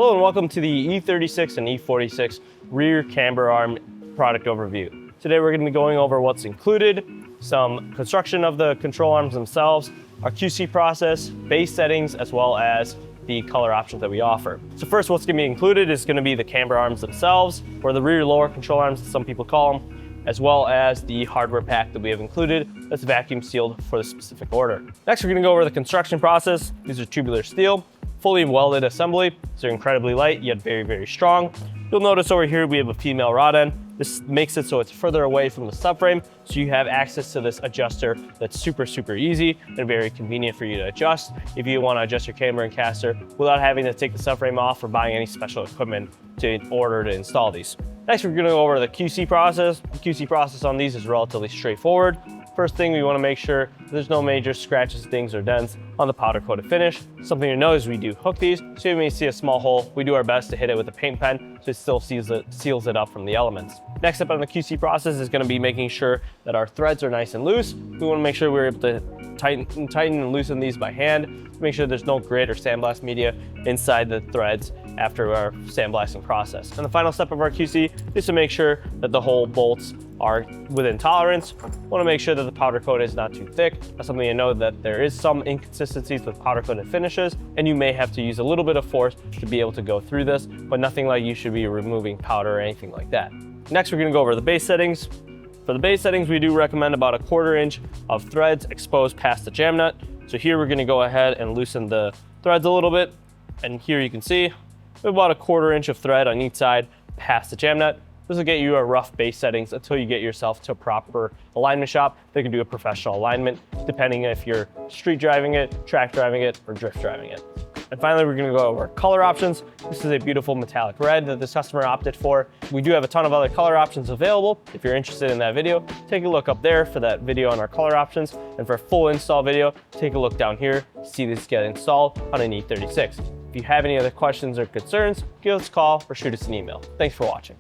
Hello and welcome to the E36 and E46 rear camber arm product overview. Today we're going to be going over what's included, some construction of the control arms themselves, our QC process, base settings, as well as the color options that we offer. So first, what's going to be included is going to be the camber arms themselves, or the rear lower control arms, as some people call them, as well as the hardware pack that we have included that's vacuum sealed for the specific order. Next, we're going to go over the construction process. These are tubular steel, fully welded assembly, so they're incredibly light yet very, very strong. You'll notice over here we have a female rod end. This makes it so it's further away from the subframe, so you have access to this adjuster that's super, super easy and very convenient for you to adjust if you want to adjust your camber and caster without having to take the subframe off or buying any special equipment in order to install these. Next, we're going to go over the QC process. The QC process on these is relatively straightforward. First thing, we want to make sure there's no major scratches, dings, or dents on the powder coated finish. Something to know is we do hook these, so you may see a small hole. We do our best to hit it with a paint pen so it still seals it up from the elements. Next up on the QC process is going to be making sure that our threads are nice and loose. We want to make sure we're able to tighten and loosen these by hand to make sure there's no grit or sandblast media inside the threads after our sandblasting process. And the final step of our QC is to make sure that the hole bolts are within tolerance. We want to make sure that the powder coat is not too thick. That's something to know, that there is some inconsistencies with powder coated finishes, and you may have to use a little bit of force to be able to go through this, but nothing like you should be removing powder or anything like that. Next, we're going to go over the base settings. For the base settings, we do recommend about 1/4 inch of threads exposed past the jam nut. So here we're going to go ahead and loosen the threads a little bit, and here you can see we have about 1/4 inch of thread on each side past the jam nut. This will get you a rough base settings until you get yourself to a proper alignment shop that can do a professional alignment, depending if you're street driving it, track driving it, or drift driving it. And finally, we're going to go over color options. This is a beautiful metallic red that this customer opted for. We do have a ton of other color options available. If you're interested in that video, take a look up there for that video on our color options. And for a full install video, take a look down here to see this get installed on an E36. If you have any other questions or concerns, give us a call or shoot us an email. Thanks for watching.